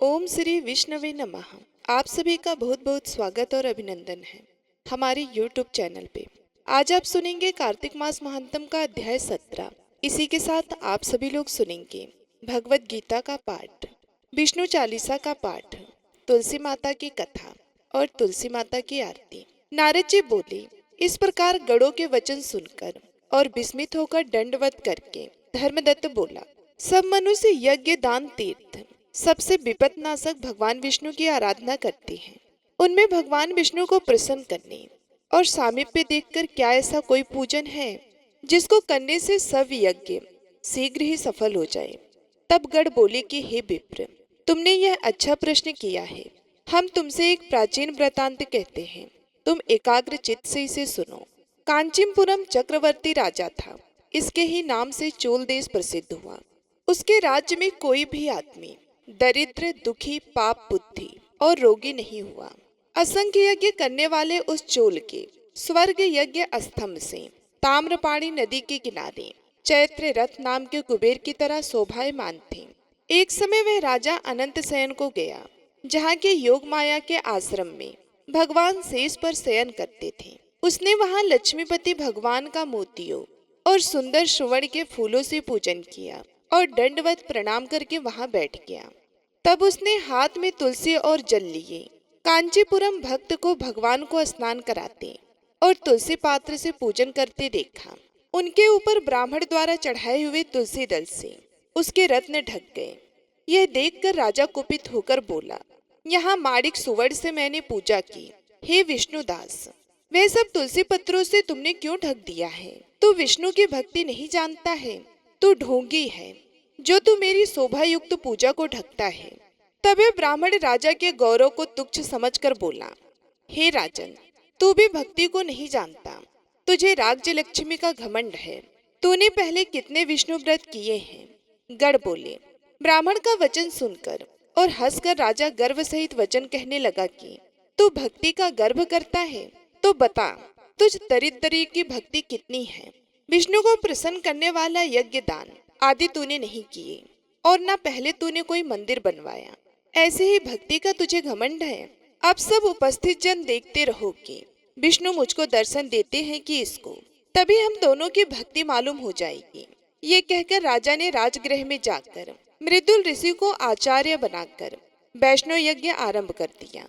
ओम श्री विष्णवे नमः। आप सभी का बहुत बहुत स्वागत और अभिनंदन है हमारे YouTube चैनल पे। आज आप सुनेंगे कार्तिक मास महात्म का अध्याय 17। इसी के साथ आप सभी लोग सुनेंगे भगवत गीता का पाठ, विष्णु चालीसा का पाठ, तुलसी माता की कथा और तुलसी माता की आरती। नारद जी बोले, इस प्रकार गणों के वचन सुनकर और विस्मित होकर दंडवत करके धर्मदत्त बोला, सब मनुष्य यज्ञ दान तीर्थ सबसे विपत्नाशक भगवान विष्णु की आराधना करते हैं। उनमें भगवान विष्णु को प्रसन्न करने और सामीप्य देखकर क्या ऐसा कोई पूजन है जिसको करने से सब यज्ञ शीघ्र ही सफल हो जाए। तब गण बोले कि हे विप्र, तुमने यह अच्छा प्रश्न किया है। हम तुमसे एक प्राचीन वृतांत कहते हैं, तुम एकाग्र चित्त से इसे सुनो। कांचीपुरम चक्रवर्ती राजा था। इसके ही नाम से चोल देश प्रसिद्ध हुआ। उसके राज्य में कोई भी आदमी दरिद्र, दुखी, पाप बुद्धि और रोगी नहीं हुआ। असंख्य यज्ञ करने वाले उस चोल के स्वर्ग यज्ञ स्तंभ से ताम्रपाणी नदी के किनारे चैत्र रथ नाम के कुबेर की तरह शोभायमान थे। एक समय वह राजा अनंत शयन को गया, जहाँ के योग माया के आश्रम में भगवान शेष पर शयन करते थे। उसने वहाँ लक्ष्मीपति भगवान का मोतियों और सुंदर सुवर्ण के फूलों से पूजन किया और दंडवत प्रणाम करके वहां बैठ गया। तब उसने हाथ में तुलसी और जल लिए। कांचीपुरम भक्त को भगवान को स्नान कराते और तुलसी पात्र से पूजन करते देखा। उनके ऊपर ब्राह्मण द्वारा चढ़ाए हुए तुलसी दल से उसके रत्न ढक गए। यह देखकर राजा कुपित होकर बोला, यहाँ माणिक सुवर्ण से मैंने पूजा की। हे विष्णुदास, वह सब तुलसी पत्रों से तुमने क्यों ढक दिया है? तू विष्णु की भक्ति नहीं जानता है, तू ढोंगी है जो तू मेरी शोभा युक्त पूजा को ढकता है। तबे ब्राह्मण राजा के गौरव को तुच्छ समझकर बोला, हे राजन, तू भी भक्ति को नहीं जानता। तुझे राज्य लक्ष्मी का घमंड है। तूने पहले कितने विष्णु व्रत किए हैं? गण बोले। ब्राह्मण का वचन सुनकर और हंसकर राजा गर्व सहित वचन कहने लगा कि तू भक्ति का गर्व करता है तो बता, तुझ दरिद्री की भक्ति कितनी है? विष्णु को प्रसन्न करने वाला यज्ञ दान आदि तूने नहीं किए और न पहले तूने कोई मंदिर बनवाया। ऐसे ही भक्ति का तुझे घमंड है। अब सब उपस्थित जन देखते रहो कि विष्णु मुझको दर्शन देते हैं कि इसको, तभी हम दोनों की भक्ति मालूम हो जाएगी। ये कहकर राजा ने राजगृह में जाकर मृदुल ऋषि को आचार्य बनाकर वैष्णव यज्ञ आरंभ कर दिया।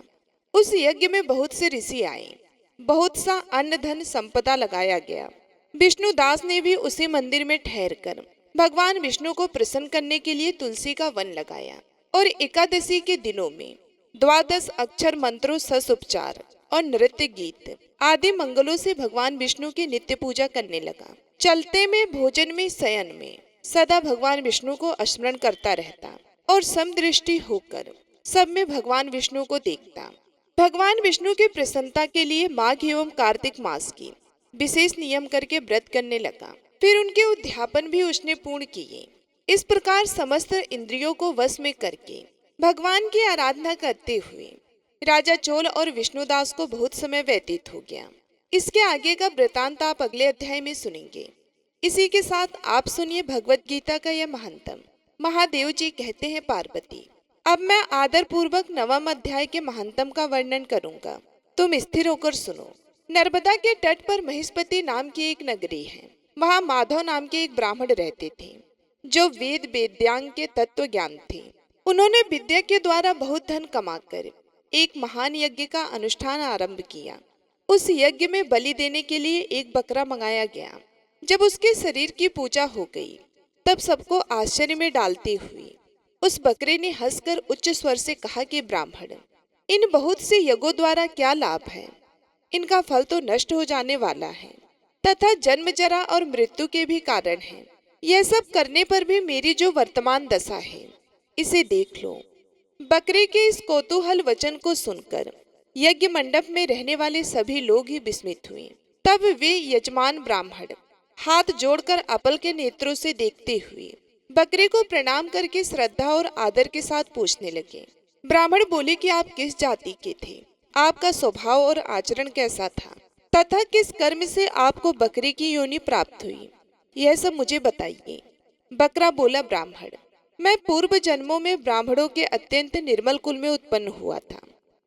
उस यज्ञ में बहुत से ऋषि आए, बहुत सा अन्न धन संपदा लगाया गया। विष्णुदास ने भी उसी मंदिर में ठहरकर भगवान विष्णु को प्रसन्न करने के लिए तुलसी का वन लगाया और एकादशी के दिनों में 12 अक्षर मंत्रों, ससुपचार और नृत्य गीत आदि मंगलों से भगवान विष्णु की नित्य पूजा करने लगा। चलते में, भोजन में, शयन में सदा भगवान विष्णु को स्मरण करता रहता और समदृष्टि होकर सब में भगवान विष्णु को देखता। भगवान विष्णु की प्रसन्नता के लिए माघ एवं कार्तिक मास की विशेष नियम करके व्रत करने लगा। फिर उनके उद्यापन भी उसने पूर्ण किए। इस प्रकार समस्त इंद्रियों को वश में करके भगवान की आराधना करते हुए राजा चोल और विष्णुदास को बहुत समय व्यतीत हो गया। इसके आगे का वृतांत आप अगले अध्याय में सुनेंगे। इसी के साथ आप सुनिए भगवत गीता का यह महात्म। महादेव जी कहते हैं, पार्वती, अब मैं आदर पूर्वक 9वें अध्याय के महात्म का वर्णन करूंगा। तुम स्थिर होकर सुनो। नर्मदा के तट पर महिष्पति नाम की एक नगरी है। वहाँ माधव नाम के एक ब्राह्मण रहते थे जो वेद वेद्यांग के तत्व ज्ञान थे। उन्होंने विद्या के द्वारा बहुत धन कमाकर एक महान यज्ञ का अनुष्ठान आरंभ किया। उस यज्ञ में बलि देने के लिए एक बकरा मंगाया गया। जब उसके शरीर की पूजा हो गई तब सबको आश्चर्य में डालते हुए उस बकरे ने हंसकर उच्च स्वर से कहा कि ब्राह्मण, इन बहुत से यज्ञों द्वारा क्या लाभ है? इनका फल तो नष्ट हो जाने वाला है तथा जन्म, जरा और मृत्यु के भी कारण है। यह सब करने पर भी मेरी जो वर्तमान दशा है, इसे देख लो। बकरे के इस कौतूहल वचन को सुनकर यज्ञ मंडप में रहने वाले सभी लोग ही विस्मित हुए। तब वे यजमान ब्राह्मण हाथ जोड़कर अपल के नेत्रों से देखते हुए बकरे को प्रणाम करके श्रद्धा और आदर के साथ पूछने लगे। ब्राह्मण बोले कि आप किस जाति के थे? आपका स्वभाव और आचरण कैसा था तथा किस कर्म से आपको बकरी की योनि प्राप्त हुई? यह सब मुझे बताइए। बकरा बोला, ब्राह्मण, मैं पूर्व जन्मों में ब्राह्मणों के अत्यंत निर्मल कुल में उत्पन्न हुआ था।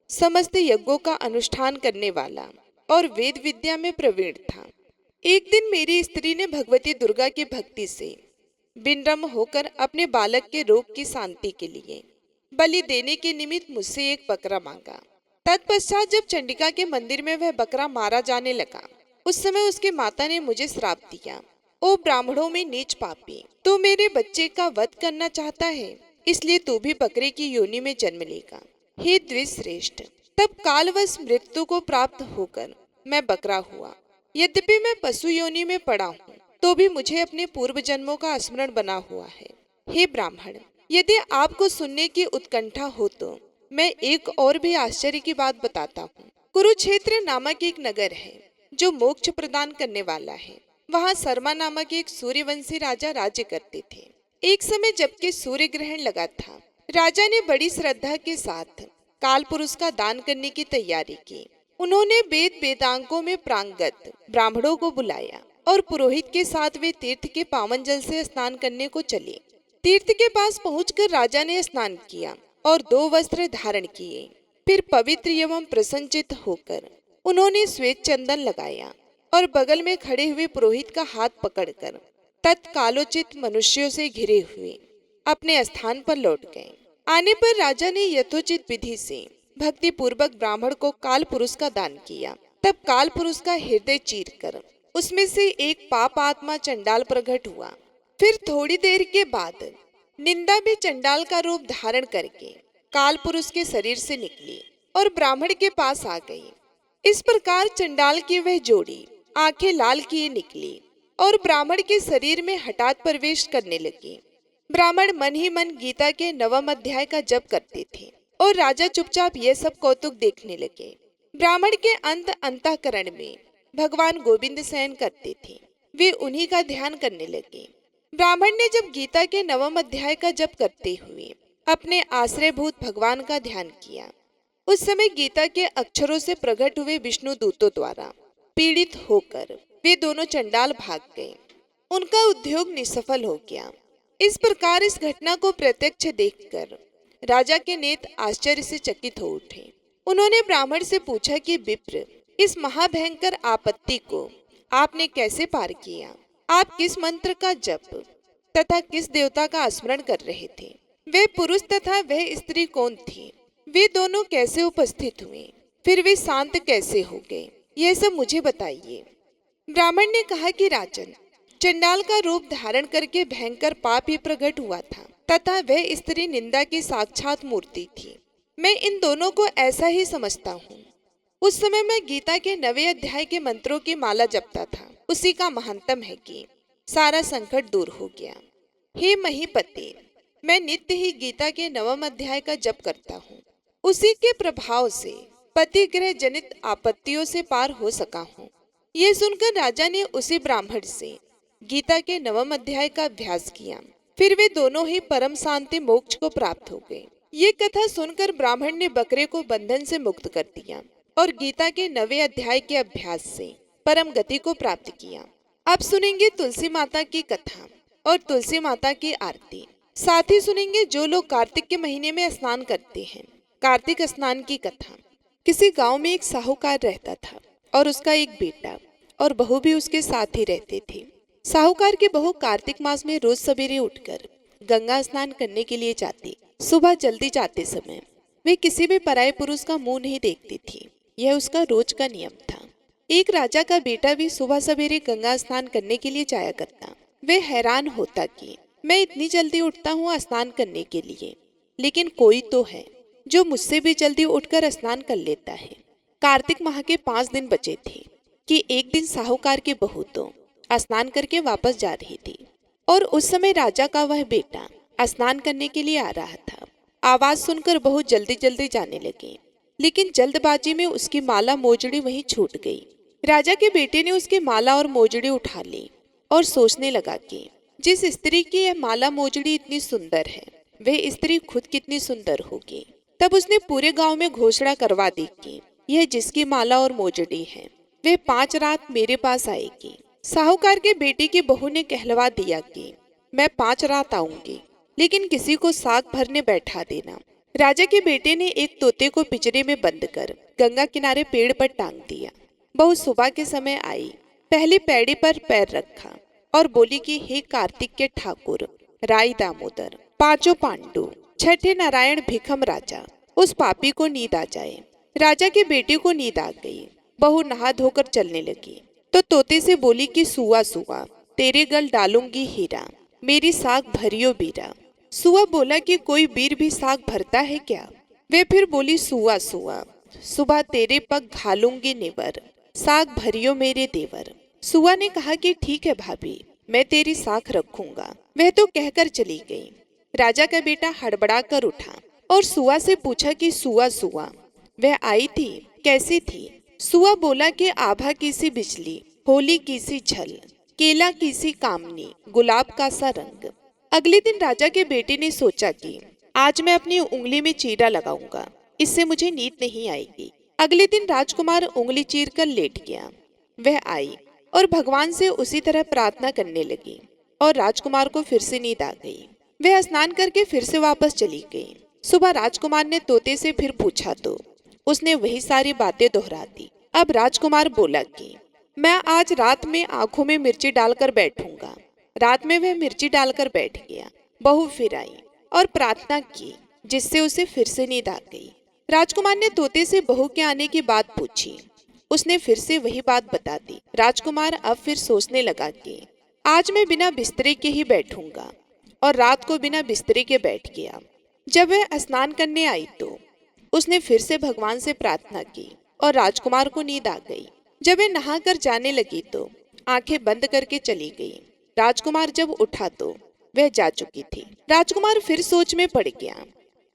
समस्त यज्ञों का अनुष्ठान करने वाला और वेद विद्या में प्रवीण था। एक दिन मेरी स्त्री ने भगवती दुर्गा की भक्ति से विनम्र होकर अपने बालक के रोग की शांति के लिए बलि देने के निमित्त मुझसे एक बकरा मांगा। तत्पश्चात जब चंडिका के मंदिर में वह बकरा मारा जाने लगा, उस समय उसकी माता ने मुझे श्राप दिया, ओ ब्राह्मणों में नीच पापी, तू मेरे बच्चे का वध करना चाहता है, इसलिए तू भी बकरे की योनि में जन्म लेगा। हे द्विश्रेष्ठ, तब कालवश मृत्यु को प्राप्त होकर मैं बकरा हुआ। यद्यपि मैं पशु योनि में पड़ा हूँ, तो भी मुझे अपने पूर्व जन्मों का स्मरण बना हुआ है। हे ब्राह्मण, यदि आपको सुनने की उत्कंठा हो तो मैं एक और भी आश्चर्य की बात बताता हूँ। कुरुक्षेत्र नामक एक नगर है जो मोक्ष प्रदान करने वाला है। वहाँ शर्मा नामक एक सूर्यवंशी राजा राज्य करते थे। एक समय जबकि सूर्य ग्रहण लगा था, राजा ने बड़ी श्रद्धा के साथ काल पुरुष का दान करने की तैयारी की। उन्होंने वेद वेदांगों में प्रांगत ब्राह्मणों को बुलाया और पुरोहित के साथ वे तीर्थ के पावन जल से स्नान करने को चले। तीर्थ के पास पहुंचकर राजा ने स्नान किया और 2 वस्त्र धारण किए। फिर पवित्र एवं प्रसन्नचित्त होकर उन्होंने श्वेत चंदन लगाया और बगल में खड़े हुए पुरोहित का हाथ पकड़कर तत्कालोचित मनुष्यों से घिरे हुए अपने स्थान पर लौट गए। आने पर राजा ने यथोचित विधि से भक्ति पूर्वक ब्राह्मण को काल पुरुष का दान किया। तब काल पुरुष का हृदय चीरकर उसमें से एक पाप आत्मा चंडाल प्रकट हुआ। फिर थोड़ी देर के बाद निंदा भी चंडाल का रूप धारण करके काल पुरुष के शरीर से निकली और ब्राह्मण के पास आ गई। इस प्रकार चंडाल की वह जोड़ी आंखें लाल किए निकली और ब्राह्मण के शरीर में हठात प्रवेश करने लगी। ब्राह्मण मन ही मन गीता के 9वें अध्याय का जप करते थे और राजा चुपचाप यह सब कौतुक देखने लगे। ब्राह्मण के अंतःकरण में भगवान गोविंद शयन करते थे, वे उन्हीं का ध्यान करने लगे। ब्राह्मण ने जब गीता के 9वें अध्याय का जप करते हुए अपने आश्रयभूत भगवान का ध्यान किया, उस समय गीता के अक्षरों से प्रकट हुए विष्णु दूतों द्वारा पीड़ित होकर वे दोनों चंडाल भाग गए। उनका उद्योग निसफल हो गया। इस प्रकार इस घटना को प्रत्यक्ष देखकर राजा के नेत्र आश्चर्य से चकित हो उठे। उन्होंने ब्राह्मण से पूछा कि विप्र, इस महाभयंकर आपत्ति को आपने कैसे पार किया? आप किस मंत्र का जप तथा किस देवता का स्मरण कर रहे थे? वे पुरुष तथा वह स्त्री कौन थी? वे दोनों कैसे उपस्थित हुए? फिर वे शांत कैसे हो गए? यह सब मुझे बताइए। ब्राह्मण ने कहा कि राजन, चंडाल का रूप धारण करके भयंकर पाप ही प्रकट हुआ था तथा वह स्त्री निंदा की साक्षात मूर्ति थी। मैं इन दोनों को ऐसा ही समझता हूँ। उस समय मैं गीता के 9वें अध्याय के मंत्रों की माला जपता था। उसी का महात्म है कि सारा संकट दूर हो गया। हे महीपते, मैं नित्य ही गीता के 9वें अध्याय का जप करता हूँ। उसी के प्रभाव से पतिग्रह जनित आपत्तियों से पार हो सका हूँ। यह सुनकर राजा ने उसी ब्राह्मण से गीता के 9वें अध्याय का अभ्यास किया। फिर वे दोनों ही परम शांति मोक्ष को प्राप्त हो गए। ये कथा सुनकर ब्राह्मण ने बकरे को बंधन से मुक्त कर दिया और गीता के 9वें अध्याय के अभ्यास से परम गति को प्राप्त किया। अब सुनेंगे तुलसी माता की कथा और तुलसी माता की आरती। साथ ही सुनेंगे जो लोग कार्तिक के महीने में स्नान करते हैं, कार्तिक स्नान की कथा। किसी गांव में एक साहूकार रहता था और उसका एक बेटा और बहू भी उसके साथ ही रहते थे। साहूकार की बहू कार्तिक मास में रोज सवेरे उठकर गंगा स्नान करने के लिए जाती। सुबह जल्दी जाते समय वे किसी भी पराये पुरुष का मुंह नहीं देखती थी। यह उसका रोज का नियम था। एक राजा का बेटा भी सुबह सवेरे गंगा स्नान करने के लिए जाया करता। वे हैरान होता कि मैं इतनी जल्दी उठता हूँ स्नान करने के लिए, लेकिन कोई तो है जो मुझसे भी जल्दी उठकर स्नान कर लेता है। कार्तिक माह के 5 दिन बचे थे कि एक दिन साहूकार की बहू तो स्नान करके वापस जा रही थी और उस समय राजा का वह बेटा स्नान करने के लिए आ रहा था। आवाज सुनकर बहू जल्दी जल्दी जाने लगी, लेकिन जल्दबाजी में उसकी माला मोजड़ी वहीं छूट गई। राजा के बेटे ने उसकी माला और मोजड़ी उठा ली और सोचने लगा कि जिस स्त्री की यह माला मोजड़ी इतनी सुंदर है, वह स्त्री खुद कितनी सुंदर होगी। तब उसने पूरे गांव में घोषणा करवा दी कि यह जिसकी माला और मोजड़ी है, वह 5 रात मेरे पास आएगी। साहूकार के बेटे की बहू ने कहलवा दिया कि मैं 5 रात आऊंगी, लेकिन किसी को साग भरने बैठा देना। राजा के बेटे ने एक तोते को पिंजरे में बंद कर गंगा किनारे पेड़ पर टांग दिया। बहू सुबह के समय आई, पहले पैड़ी पर पैर रखा और बोली कि हे कार्तिक के ठाकुर, राई दामोदर, पांचों पांडु, छठे नारायण भिखम राजा, उस पापी को नींद आ जाए। राजा के बेटे को नींद आ गई। बहू नहा धोकर चलने लगी तो तोते से बोली कि सुआ सुआ, तेरे गल डालूंगी हीरा, मेरी साग भरियो बीरा। सुआ बोला कि कोई बीर भी साग भरता है क्या? वे फिर बोली सुआ सुआ, सुबह तेरे पग घालूंगी निवर, साग भरियो मेरे देवर। सुआ ने कहा कि ठीक है भाभी, मैं तेरी साख रखूंगा। वह तो कहकर चली गई। राजा का बेटा हड़बड़ा कर उठा और सुआ से पूछा कि सुआ सुआ, वह आई थी, कैसी थी? सुआ बोला कि आभा की सी बिजली, होली की सी झल, केला की सी कामनी, गुलाब का सा रंग। अगले दिन राजा के बेटे ने सोचा कि आज मैं अपनी उंगली में चीरा लगाऊंगा, इससे मुझे नींद नहीं आएगी। अगले दिन राजकुमार उंगली चीर कर लेट गया। वह आई और भगवान से उसी तरह प्रार्थना करने लगी और राजकुमार को फिर से नींद आ गई। वह स्नान करके फिर से वापस चली गई। सुबह राजकुमार ने तोते से फिर पूछा तो उसने वही सारी बातें दोहरा दी। अब राजकुमार बोला कि मैं आज रात में आंखों में मिर्ची डालकर बैठूंगा। रात में वह मिर्ची डालकर बैठ गया। बहू फिर आई और प्रार्थना की, जिससे उसे फिर से नींद आ गई। राजकुमार ने तोते से बहू के आने की बात पूछी। उसने फिर से वही बात बता दी। राजकुमार अब फिर सोचने लगा कि आज मैं बिना बिस्तरे के ही बैठूंगा और रात को बिना बिस्तरे के बैठ गया। जब वह स्नान करने आई तो उसने फिर से भगवान से प्रार्थना की और राजकुमार को नींद आ गई। जब वह नहाकर जाने लगी तो आंखें बंद करके चली गई। राजकुमार जब उठा तो वह जा चुकी थी। राजकुमार फिर सोच में पड़ गया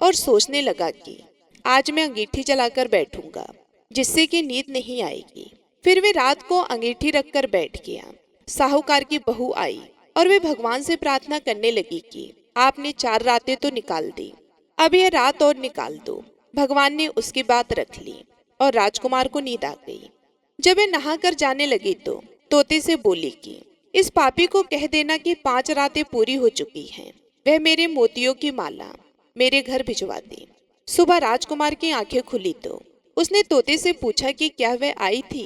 और सोचने लगा कि आज मैं अंगीठी जलाकर बैठूंगा, जिससे कि नींद नहीं आएगी। फिर वे रात को अंगीठी रखकर बैठ गया। साहूकार की बहू आई और वे भगवान से प्रार्थना करने लगी कि आपने 4 रातें तो निकाल दी, अब यह रात और निकाल दो। भगवान ने उसकी बात रख ली और राजकुमार को नींद आ गई। जब वह नहाकर जाने लगी तो तोते से बोली कि इस पापी को कह देना कि 5 रातें पूरी हो चुकी हैं, वह मेरे मोतियों की माला मेरे घर भिजवा दे। सुबह राजकुमार की आंखें खुली तो उसने तोते से पूछा कि क्या वह आई थी?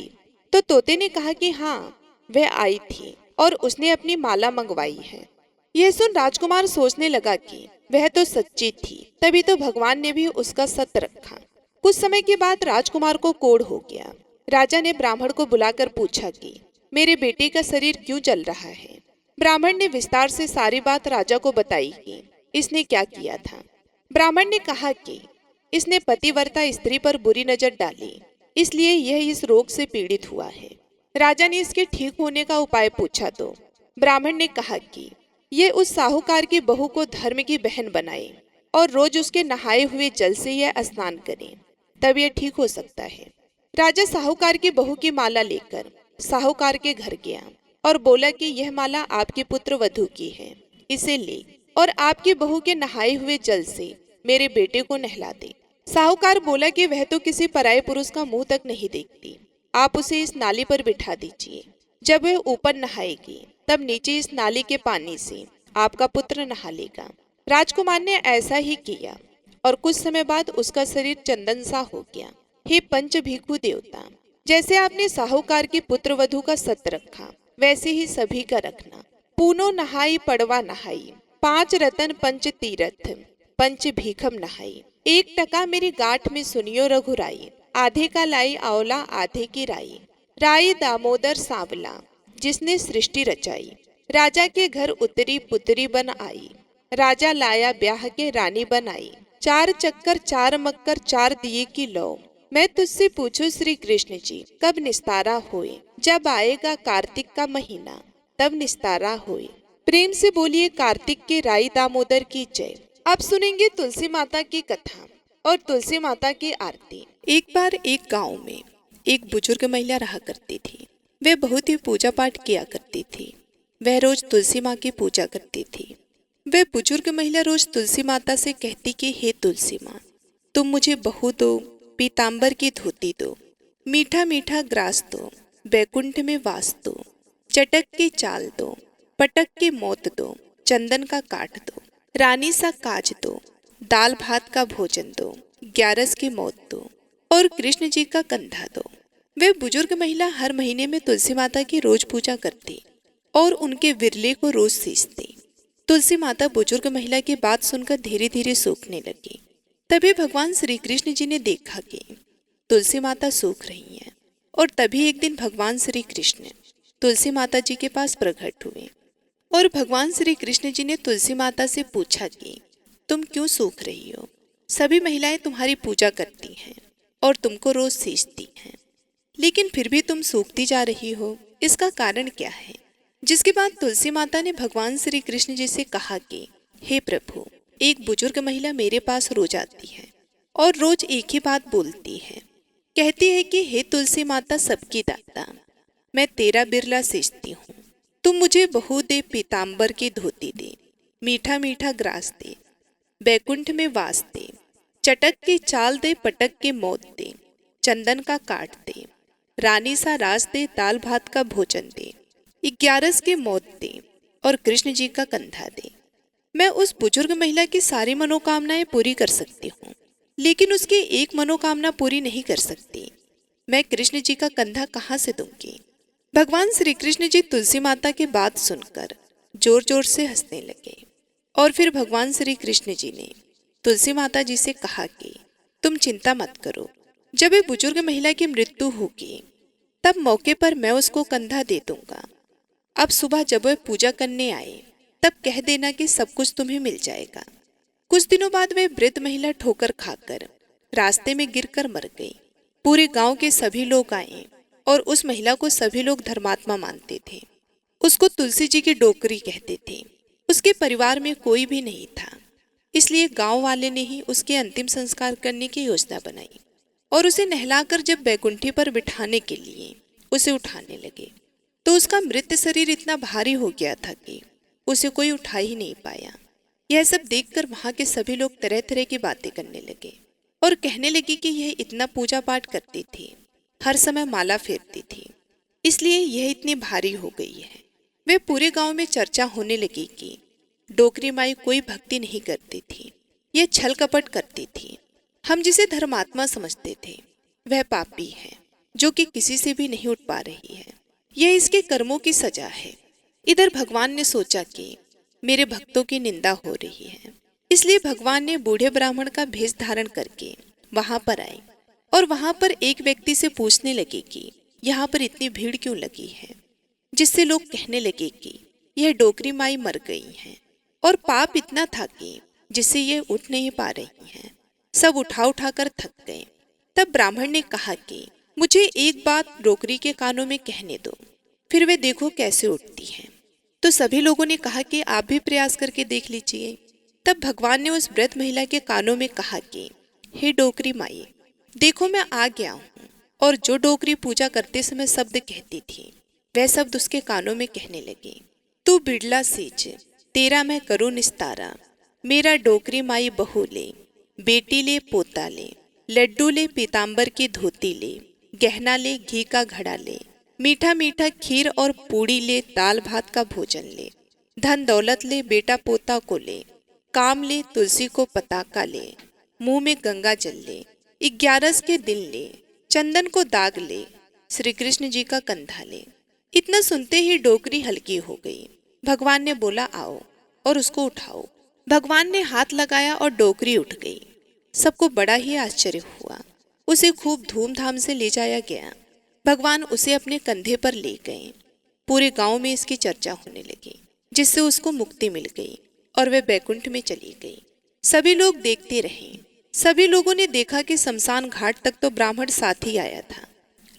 तो तोते ने कहा कि हाँ, वह आई थी और उसने अपनी माला मंगवाई है। यह सुन राजकुमार सोचने लगा कि वह तो सच्ची थी, तभी तो भगवान ने भी उसका सत्य रखा। कुछ समय के बाद राजकुमार को कोढ़ हो गया। राजा ने ब्राह्मण को बुलाकर पूछा कि मेरे बेटे का शरीर क्यों जल रहा है। ब्राह्मण ने विस्तार से सारी बात राजा को बताई कि इसने क्या किया था। ब्राह्मण ने कहा कि इसने पतिव्रता स्त्री पर बुरी नजर डाली, इसलिए यह इस रोग से पीड़ित हुआ है। राजा ने इसके ठीक होने का उपाय पूछा तो ब्राह्मण ने कहा कि ये उस साहूकार की बहू को धर्म की बहन बनाए और रोज उसके नहाए हुए जल से यह स्नान करे, तब यह ठीक हो सकता है। राजा साहूकार की बहू की माला लेकर साहूकार के घर गया और बोला कि यह माला आपके पुत्र वधू की है, इसे ले और आपकी बहू के नहाए हुए जल से मेरे बेटे को नहला दे। साहूकार बोला कि वह तो किसी पराये पुरुष का मुंह तक नहीं देखती, आप उसे इस नाली पर बिठा दीजिए। जब वह ऊपर नहाएगी तब नीचे इस नाली के पानी से आपका पुत्र नहा लेगा। राजकुमार ने ऐसा ही किया और कुछ समय बाद उसका शरीर चंदन सा हो गया। हे पंच भिखु देवता, जैसे आपने साहूकार की पुत्र वधू का सत्य रखा, वैसे ही सभी का रखना। पूनो नहाई पड़वा नहाई, 5 रतन पंच तीरथ, पंच भीखम नहाई। 1 टका मेरी गांठ में सुनियो रघुराई, आधे का लाई आंवला आधे की राई। राई दामोदर सांवला, जिसने सृष्टि रचाई। राजा के घर उतरी पुतरी बन आई, राजा लाया ब्याह के रानी बनाई। 4 चक्कर 4 मक्कर 4 दिए की लौ, मैं तुझसे पूछूं श्री कृष्ण जी कब निस्तारा होए। जब आएगा कार्तिक का महीना तब निस्तारा होए। प्रेम से बोलिए कार्तिक के राई दामोदर की जय। अब सुनेंगे तुलसी माता की कथा और तुलसी माता की आरती। एक बार एक गांव में एक बुजुर्ग महिला रहा करती थी। वह बहुत ही पूजा पाठ किया करती थी। वह रोज तुलसी माँ की पूजा करती थी। वह बुजुर्ग महिला रोज तुलसी माता से कहती कि हे तुलसी माँ, तुम मुझे बहू दो, पीताम्बर की धोती दो, मीठा मीठा ग्रास दो, बैकुंठ में वास दो, चटक की चाल दो, पटक के मौत दो, चंदन का काट दो। रानी सा काज दो, दाल भात का भोजन दो, 11 की मौत दो और कृष्ण जी का कंधा दो। वे बुजुर्ग महिला हर महीने में तुलसी माता की रोज पूजा करती और उनके विरले को रोज सींचती। तुलसी माता बुजुर्ग महिला की बात सुनकर धीरे धीरे सूखने लगी। तभी भगवान श्री कृष्ण जी ने देखा कि तुलसी माता सूख रही हैं और तभी एक दिन भगवान श्री कृष्ण तुलसी माता जी के पास प्रकट हुए और भगवान श्री कृष्ण जी ने तुलसी माता से पूछा कि तुम क्यों सूख रही हो? सभी महिलाएं तुम्हारी पूजा करती हैं और तुमको रोज सींचती हैं, लेकिन फिर भी तुम सूखती जा रही हो, इसका कारण क्या है? जिसके बाद तुलसी माता ने भगवान श्री कृष्ण जी से कहा कि हे प्रभु, एक बुजुर्ग महिला मेरे पास रोज आती है और रोज एक ही बात बोलती है। कहती है कि हे तुलसी माता सबकी दाता, मैं तेरा बिरला सींचती हूँ, तुम मुझे बहू दे, पीताम्बर की धोती दे, मीठा मीठा ग्रास दे, बैकुंठ में वास दे, चटक के चाल दे, पटक के मौत दे, चंदन का काट दे, रानी सा रास दे, दाल भात का भोजन दे, 11 की मौत दे और कृष्ण जी का कंधा दे। मैं उस बुजुर्ग महिला की सारी मनोकामनाएं पूरी कर सकती हूँ, लेकिन उसकी एक मनोकामना पूरी नहीं कर सकती। मैं कृष्ण जी का कंधा कहाँ से दूंगी? भगवान श्री कृष्ण जी तुलसी माता की बात सुनकर जोर जोर से हंसने लगे और फिर भगवान श्री कृष्ण जी ने तुलसी माता जी से कहा कि तुम चिंता मत करो, जब एक बुजुर्ग महिला की मृत्यु होगी तब मौके पर मैं उसको कंधा दे दूंगा। अब सुबह जब वह पूजा करने आए तब कह देना कि सब कुछ तुम्हें मिल जाएगा। कुछ दिनों बाद वह वृद्ध महिला ठोकर खाकर रास्ते में गिरकर मर गई। पूरे गांव के सभी लोग आए और उस महिला को सभी लोग धर्मात्मा मानते थे। उसको तुलसी जी की डोकरी कहते थे। उसके परिवार में कोई भी नहीं था, इसलिए गांव वाले ने ही उसके अंतिम संस्कार करने की योजना बनाई और उसे नहलाकर जब बैकुंठी पर बिठाने के लिए उसे उठाने लगे तो उसका मृत शरीर इतना भारी हो गया था कि उसे कोई उठा ही नहीं पाया। यह सब देखकर वहां के सभी लोग तरह तरह की बातें करने लगे और कहने लगे कि यह इतना पूजा पाठ करती थी, हर समय माला फेरती थी, इसलिए यह इतनी भारी हो गई है। वे पूरे गांव में चर्चा होने लगी कि डोकरी माई कोई भक्ति नहीं करती थी, यह छल कपट करती थी। हम जिसे धर्मात्मा समझते थे वह पापी है जो कि किसी से भी नहीं उठ पा रही है। यह इसके कर्मों की सजा है। इधर भगवान ने सोचा कि मेरे भक्तों की निंदा हो रही है, इसलिए भगवान ने बूढ़े ब्राह्मण का भेष धारण करके वहां पर आए और वहां पर एक व्यक्ति से पूछने लगे कि यहाँ पर इतनी भीड़ क्यों लगी है, जिससे लोग कहने लगे कि यह डोकरी माई मर गई हैं और पाप इतना था कि जिससे ये उठ नहीं पा रही हैं। सब उठा उठा कर थक गए। तब ब्राह्मण ने कहा कि मुझे एक बात डोकरी के कानों में कहने दो, फिर वे देखो कैसे उठती हैं। तो सभी लोगों ने कहा कि आप भी प्रयास करके देख लीजिए। तब भगवान ने उस वृद्ध महिला के कानों में कहा कि हे डोकरी माई, देखो मैं आ गया हूँ। और जो डोकरी पूजा करते समय शब्द कहती थी वह शब्द उसके कानों में कहने लगे, तू बिड़ला सींच, तेरा मैं करूँ निस्तारा, मेरा डोकरी माई बहू ले, बेटी ले पोता ले, लड्डू ले पीताम्बर की धोती ले, गहना ले घी का घड़ा ले, मीठा मीठा खीर और पूड़ी ले, दाल भात का भोजन ले, धन दौलत ले, बेटा पोता को ले, काम ले, तुलसी को पताका ले, मुंह में गंगा जल ले, 11 के दिन ले, चंदन को दाग ले, श्री कृष्ण जी का कंधा ले। इतना सुनते ही डोकरी हल्की हो गई। भगवान ने बोला आओ और उसको उठाओ। भगवान ने हाथ लगाया और डोकरी उठ गई। सबको बड़ा ही आश्चर्य हुआ। उसे खूब धूमधाम से ले जाया गया। भगवान उसे अपने कंधे पर ले गए। पूरे गांव में इसकी चर्चा होने लगी, जिससे उसको मुक्ति मिल गई और वह बैकुंठ में चली गई। सभी लोग देखते रहे। सभी लोगों ने देखा कि शमशान घाट तक तो ब्राह्मण साथ ही आया था,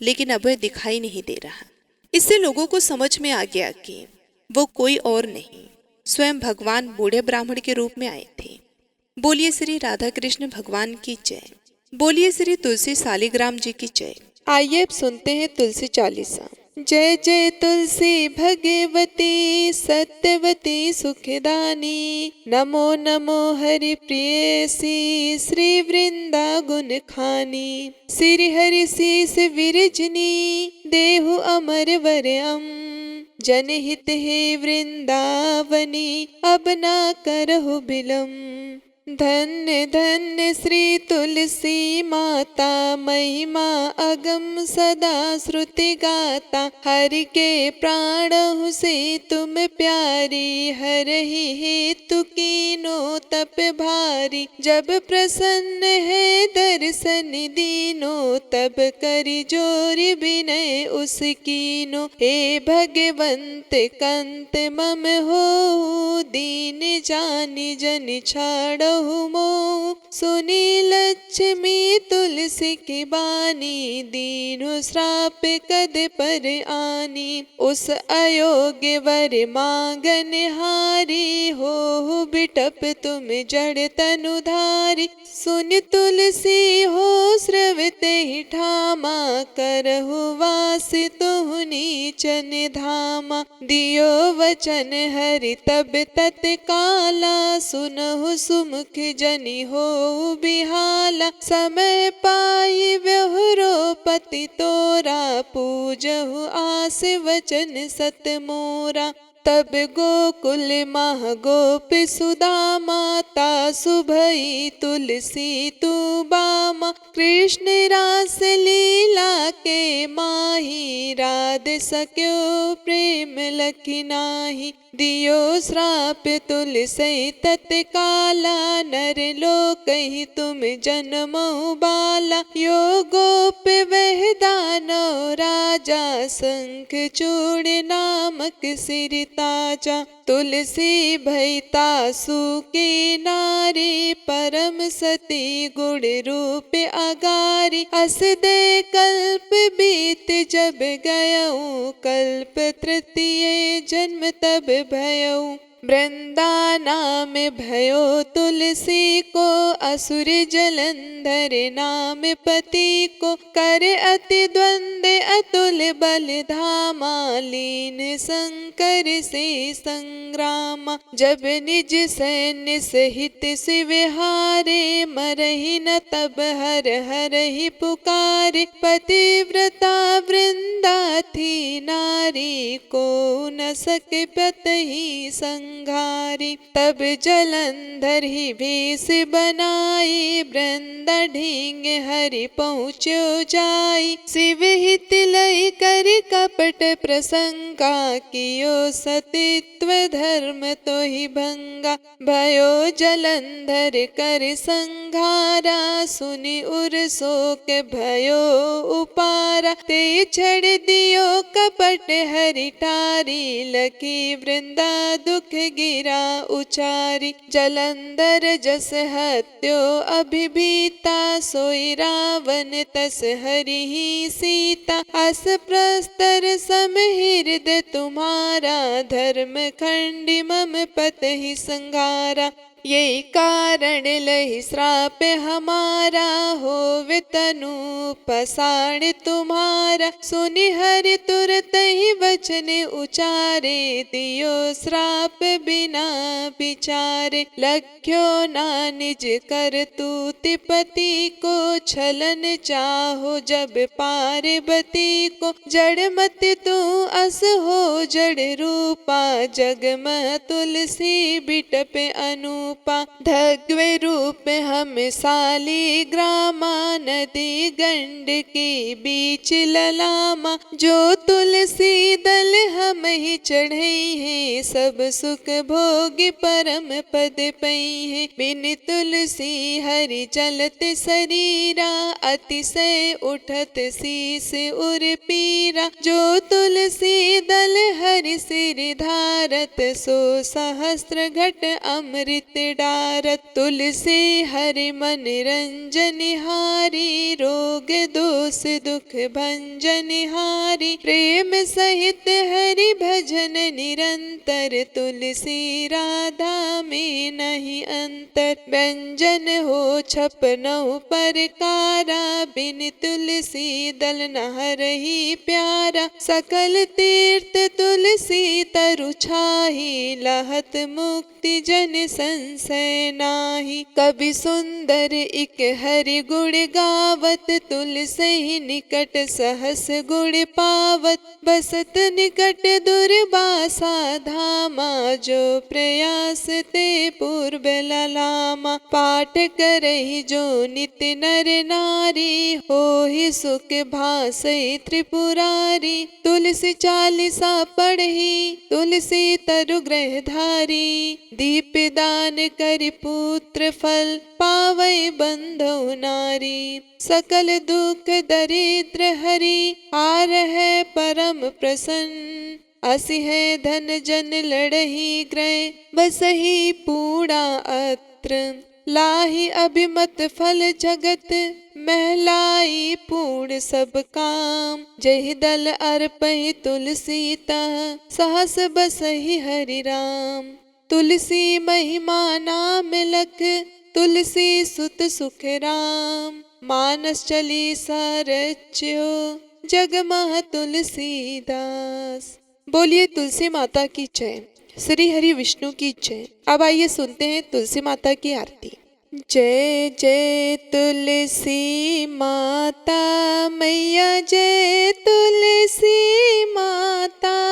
लेकिन अब वह दिखाई नहीं दे रहा। इससे लोगों को समझ में आ गया कि वो कोई और नहीं, स्वयं भगवान बूढ़े ब्राह्मण के रूप में आए थे। बोलिए श्री राधा कृष्ण भगवान की जय। बोलिए श्री तुलसी शालिग्राम जी की जय। आइए अब सुनते हैं तुलसी चालीसा। जय जय तुलसी भगवती सत्यवती सुखदानी, नमो नमो हरि प्रियसी श्री वृंदा गुण खानी, श्री हरि शीस विरजनी देहु अमर वरम, जनहित हे वृंदावनी अब ना करहु बिलम। धन्य धन्य श्री तुलसी माता महिमा अगम सदा श्रुति गाता। हरि के प्राणहु से तुम प्यारी हरहि हेतु कीनो तप भारी। जब प्रसन्न है दर्शन दीनो तब करि जोरि विनय उस कीनो। हे भगवंत कंत मम हो दीन जानि जन छाड़ो मोह। सुनी लक्ष्मी तुलसी की बानी दीनु श्राप कद पर आनी। उस अयोग्य वर मांगन हारी हो बिटप तुम जड़ तनुधारी। सुन तुलसी हो स्रवते ही ठामा करहु वास तुहु नीचन धामा। दियो वचन हरि तब तत्काला सुनहु सुमुख जनि हो बिहाला। समय पाई व्यहुरो पति तोरा पूजहु आस वचन सत मोरा। तब गोकुल माह गोप सुदा माता सुभई तुलसी तू बामा। कृष्ण रास लीला के माही राध सक्यो प्रेम लखि नाही। दियो श्राप तुलसी तत्काला नर लोकहि तुम जन्महु बाला। यो गोप वह दानव राजा शंख चूड़ नामक सिर ताजा। तुलसी भई तासु की नारी परम सती गुण रूप अगारी। अस दे कल्प बीत जब गयऊ कल्प तृतीय जन्म तब भयऊ। वृंदाना में भयो तुलसी को असुर जलंधर नाम पति को। कर अति द्वंद अतुल बल धामा लीन शंकर से संग्राम। जब निज सैन्य सहित शिवहारे मरहि न तब हर हर ही पुकारे। पतिव्रता वृंदा थी नारी को न सके पतहि संघारी। तब जलंधर ही भेष बनाई वृंदा ढींग हरि पहुँचो जाई। शिव हित लय कर कपट प्रसंगा कियो सतित्व धर्म तो ही भंगा। भयो जलंधर कर संघारा सुनि उर शोक भयो उपारा। ते छड़ दियो कपट हरि टारी लखी वृंदा दुख गिरा उचारी। जलंधर जस हत्यो अभिभीता सोई रावण तस हरि ही सीता। अस प्रस्तर सम हृदय तुम्हारा धर्म खंडी मम पत ही संघारा। यही कारण लहि श्राप हमारा होवे तनु पसाण तुम्हारा। सुनि हरि तुरत ही वचन उचारे दियो श्राप बिना विचारे। लख्यो ना निज कर तूति पति को छलन चाहो जब पार्वती को। जड़ मत तू अस हो जड़ रूपा जग में तुलसी बिटप अनु। धग्वे रूप हम साली ग्रामा नदी गंड की बीच ललामा। जो तुलसी दल हम ही चढ़ई है सब सुख भोग परम पद पई है। बिन तुलसी हरि चलत शरीरा अतिशय उठत शीस उर पीरा। जो तुलसी दल हरि सिर धारत सो सहस्त्र घट अमृत डारत। तुलसी हरि मन रंजन हारी रोग दोष दुख भंजन हारी। प्रेम सहित हरि भजन निरंतर तुलसी राधा में नहीं अंतर। व्यंजन हो छपनौ परकारा बिन तुलसी दल नहरहि प्यारा। सकल तीर्थ तुलसी तरु छाही लहत मुक्ति जन संसारी। संशय नाही। कवि सुंदर एक हरि गुण गावत, तुलसी निकट सहस गुण पावत। बसत निकट दुर्वासा धामा, जो प्रयास ते पूर्व ललामा। पाठ करहि जो नित्य नर नारी, होहि सुख भासै त्रिपुरारी। तुलसी चालीसा पढ़ी, तुलसी तरु ग्रह धारी। दीप दान करि पुत्र फल, पावै बंधु नारी। सकल दुख दरिद्र हरि, आरहै परम प्रसन्न। असि है धन जन लड़ही ग्रह, बसही पूर्णा अत्र। लाही अभिमत फल जगत, महलाई पूर्ण सब काम। जहि दल अर्पहि तुलसी तह, सहस बसहि हरि राम। तुलसी महिमा नाम लख, तुलसी सुत सुख राम। मानस चली सरच्यो, जग मह तुलसीदास। बोलिए तुलसी माता की जय, श्री हरि विष्णु की जय। अब आइए सुनते हैं तुलसी माता की आरती। जय जय तुलसी माता मैया, जय तुलसी माता।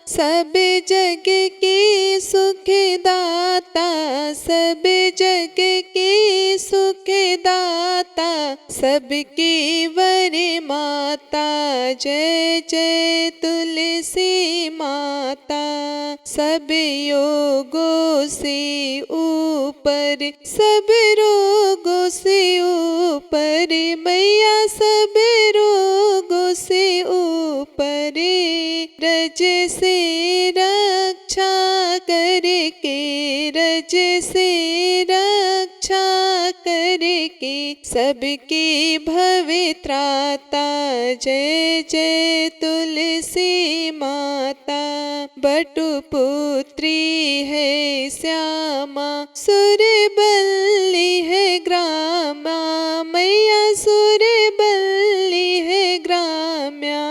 सब जग की सुख दाता, सब जग की सुख दाता। सबकी वर माता, जय जय तुलसी माता। सब योगों से ऊपर, सब रोगों से ऊपर मैया, सब रोगों से ऊपर। रज से रक्षा करके, रज से रक्षा करके। सबकी भव त्राता, जय जय तुलसी माता। बटु पुत्री है श्यामा, सुरबल्ली है ग्रामा। मैया सुरबल्ली है ग्राम्या।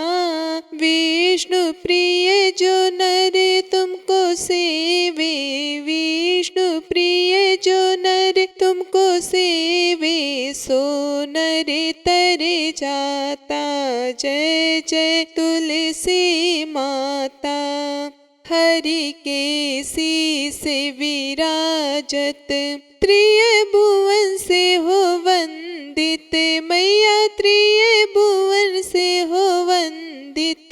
विष्णु प्रिय जो नर तुमको सेवे, विष्णु प्रिय जो नर तुमको सेवे। सो नर तर जाता, जय जय तुलसी माता। हरि के शीस विराजत, त्रिभुवन से हो वंदित। मैया त्रिभुवन से हो वंदित।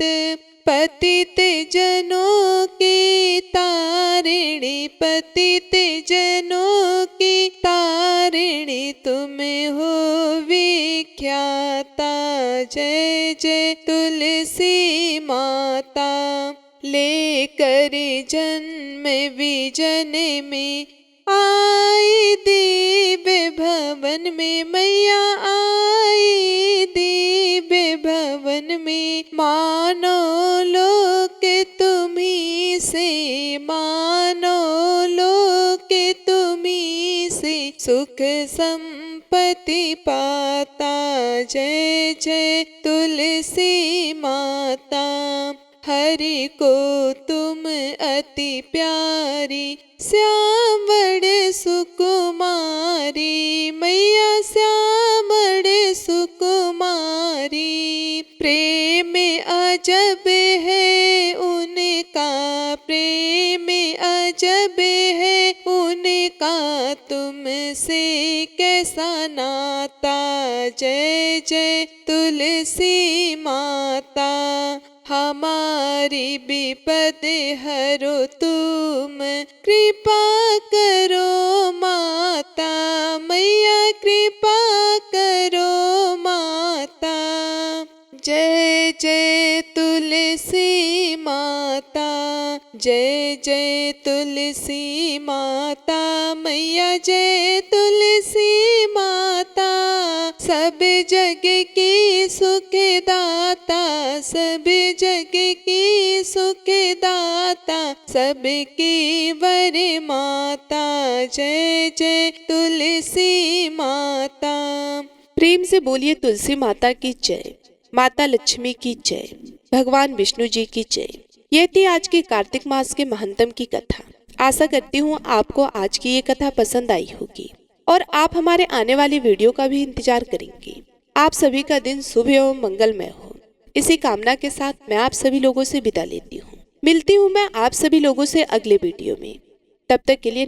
पतित जनों की तारिणी, पतित जनों की तारिणी। तुम हो विख्याता, जय जय तुलसी माता। लेकर जन्म विजन में, आई दिव्य भवन में। मैया आई दिव्य भवन में। मानो लोक तुम्ही से, मानो लोक तुम्ही से। सुख संपत्ति पाता, जय जय तुलसी माता। हरि को तुम अति प्यारी, श्यामड़ सुकुमारी। मैया श्यामड़ सुकुमारी। प्रेम अजब है उनका, प्रेम अजब है उनका। तुमसे कैसा नाता, जय जय तुलसी माता। हमारी विपद हरो तुम, कृपा करो माता। मैया कृपा करो माता। जय जय तुलसी माता, जय जय तुलसी माता। मैया जय तुलसी माता। सब जग की सुख दाता, सब जग की सुख दाता। सबकी वर माता, जय जय तुलसी माता। प्रेम से बोलिए तुलसी माता की जय, माता लक्ष्मी की जय, भगवान विष्णु जी की जय। ये थी आज की कार्तिक मास के महंतम की कथा। आशा करती हूँ आपको आज की ये कथा पसंद आई होगी और आप हमारे आने वाली वीडियो का भी इंतजार करेंगे। आप सभी का दिन शुभ एवं मंगलमय हो, इसी कामना के साथ मैं आप सभी लोगों से विदा लेती हूँ। मिलती हूँ मैं आप सभी लोगों से अगले वीडियो में। तब तक के लिए